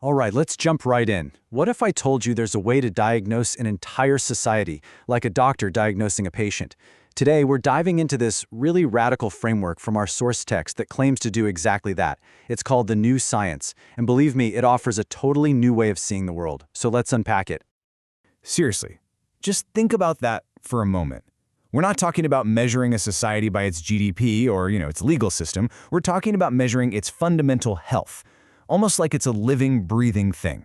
All right, let's jump right in. What if I told you there's a way to diagnose an entire society, like a doctor diagnosing a patient? Today, we're diving into this really radical framework from our source text that claims to do exactly that. It's called the New Science, and believe me, it offers a totally new way of seeing the world. So let's unpack it. Seriously, just think about that for a moment. We're not talking about measuring a society by its GDP or, its legal system. We're talking about measuring its fundamental health, almost like it's a living, breathing thing.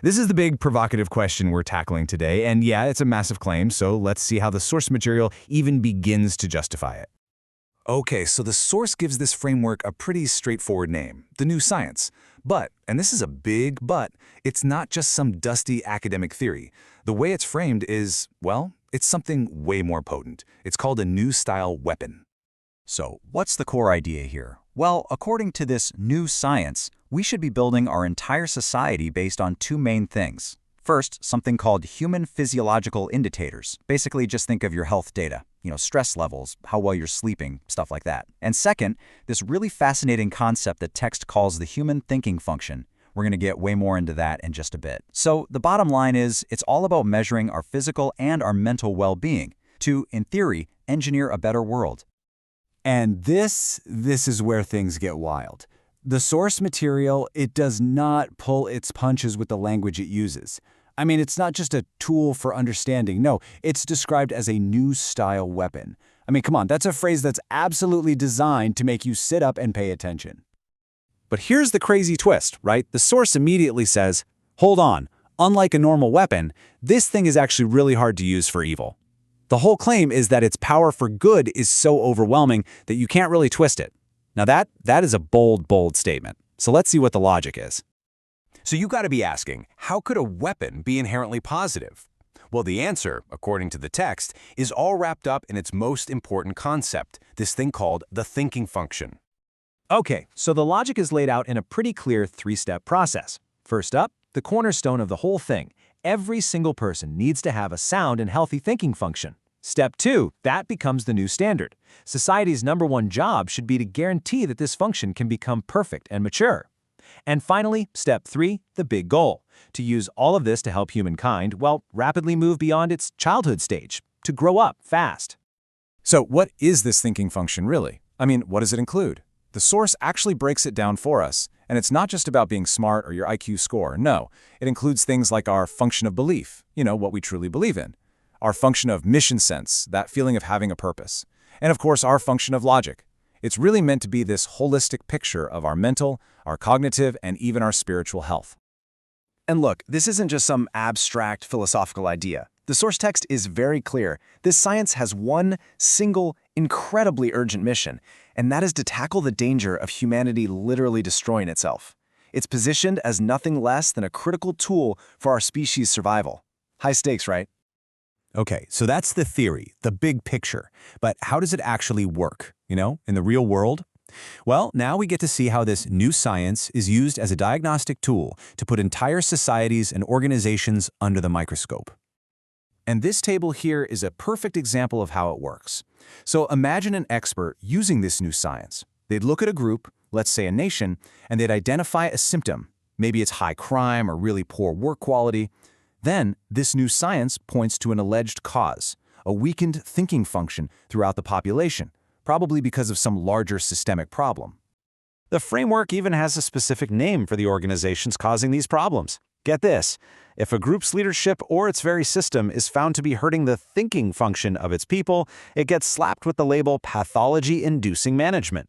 This is the big provocative question we're tackling today, and yeah, it's a massive claim, so let's see how the source material even begins to justify it. Okay, so the source gives this framework a pretty straightforward name, the New Science. But, and this is a big but, it's not just some dusty academic theory. The way it's framed is, well, it's something way more potent. It's called a new style weapon. So, what's the core idea here? Well, according to this new science, we should be building our entire society based on two main things. First, something called human physiological indicators. Basically, just think of your health data, stress levels, how well you're sleeping, stuff like that. And second, this really fascinating concept that text calls the human thinking function. We're going to get way more into that in just a bit. So the bottom line is, it's all about measuring our physical and our mental well-being to, in theory, engineer a better world. And this is where things get wild. The source material, it does not pull its punches with the language it uses. I mean, it's not just a tool for understanding. No, it's described as a new style weapon. I mean, come on, that's a phrase that's absolutely designed to make you sit up and pay attention. But here's the crazy twist, right? The source immediately says, hold on, unlike a normal weapon, this thing is actually really hard to use for evil. The whole claim is that its power for good is so overwhelming that you can't really twist it. Now that is a bold statement. So let's see what the logic is. So you got to be asking, how could a weapon be inherently positive? Well, the answer, according to the text, is all wrapped up in its most important concept, this thing called the thinking function. Okay, so the logic is laid out in a pretty clear three-step process. First up, the cornerstone of the whole thing. Every single person needs to have a sound and healthy thinking function. Step 2, that becomes the new standard. Society's #1 job should be to guarantee that this function can become perfect and mature. And finally, step 3, the big goal, to use all of this to help humankind, well, rapidly move beyond its childhood stage, to grow up fast. So what is this thinking function really? I mean, what does it include? The source actually breaks it down for us, and it's not just about being smart or your IQ score. No, it includes things like our function of belief, what we truly believe in, our function of mission sense, that feeling of having a purpose, and of course our function of logic. It's really meant to be this holistic picture of our mental, our cognitive, and even our spiritual health. And look, this isn't just some abstract philosophical idea. The source text is very clear. This science has one single, incredibly urgent mission, and that is to tackle the danger of humanity literally destroying itself. It's positioned as nothing less than a critical tool for our species' survival. High stakes, right? Okay, so that's the theory, the big picture. But how does it actually work, in the real world? Well, now we get to see how this new science is used as a diagnostic tool to put entire societies and organizations under the microscope. And this table here is a perfect example of how it works. So imagine an expert using this new science. They'd look at a group, let's say a nation, and they'd identify a symptom. Maybe it's high crime or really poor work quality. Then, this new science points to an alleged cause, a weakened thinking function throughout the population, probably because of some larger systemic problem. The framework even has a specific name for the organizations causing these problems. Get this, if a group's leadership or its very system is found to be hurting the thinking function of its people, it gets slapped with the label pathology-inducing management.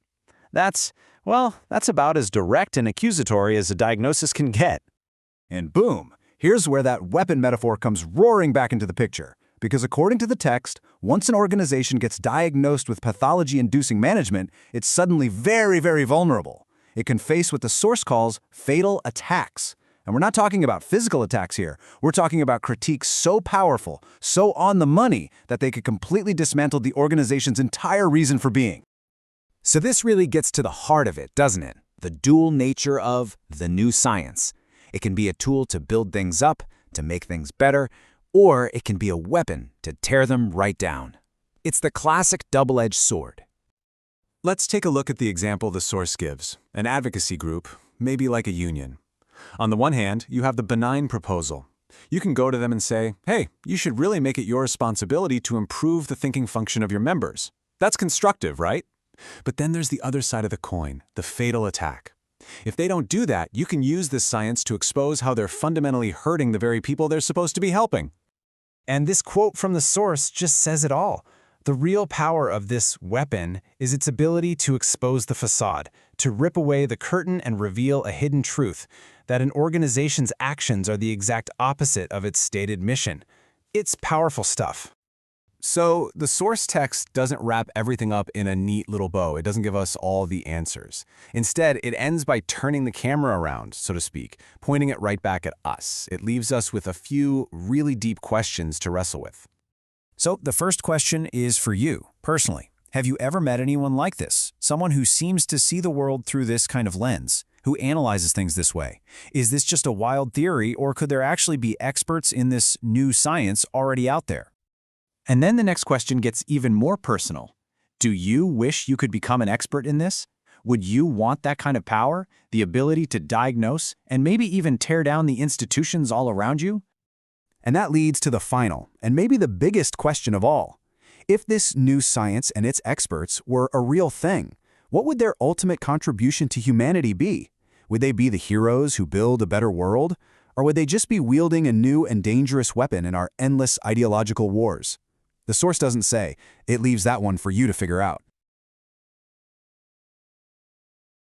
That's about as direct and accusatory as a diagnosis can get. And boom, here's where that weapon metaphor comes roaring back into the picture. Because according to the text, once an organization gets diagnosed with pathology-inducing management, it's suddenly very, very vulnerable. It can face what the source calls fatal attacks. And we're not talking about physical attacks here. We're talking about critiques so powerful, so on the money, that they could completely dismantle the organization's entire reason for being. So this really gets to the heart of it, doesn't it? The dual nature of the new science. It can be a tool to build things up, to make things better, or it can be a weapon to tear them right down. It's the classic double-edged sword. Let's take a look at the example the source gives, an advocacy group, maybe like a union. On the one hand, you have the benign proposal. You can go to them and say, hey, you should really make it your responsibility to improve the thinking function of your members. That's constructive, right? But then there's the other side of the coin, the fatal attack. If they don't do that, you can use this science to expose how they're fundamentally hurting the very people they're supposed to be helping. And this quote from the source just says it all. The real power of this weapon is its ability to expose the facade, to rip away the curtain and reveal a hidden truth, that an organization's actions are the exact opposite of its stated mission. It's powerful stuff. So the source text doesn't wrap everything up in a neat little bow. It doesn't give us all the answers. Instead, it ends by turning the camera around, so to speak, pointing it right back at us. It leaves us with a few really deep questions to wrestle with. So the first question is for you, personally. Have you ever met anyone like this? Someone who seems to see the world through this kind of lens, who analyzes things this way? Is this just a wild theory, or could there actually be experts in this new science already out there? And then the next question gets even more personal. Do you wish you could become an expert in this? Would you want that kind of power, the ability to diagnose, and maybe even tear down the institutions all around you? And that leads to the final, and maybe the biggest question of all. If this new science and its experts were a real thing, what would their ultimate contribution to humanity be? Would they be the heroes who build a better world? Or would they just be wielding a new and dangerous weapon in our endless ideological wars? The source doesn't say. It leaves that one for you to figure out.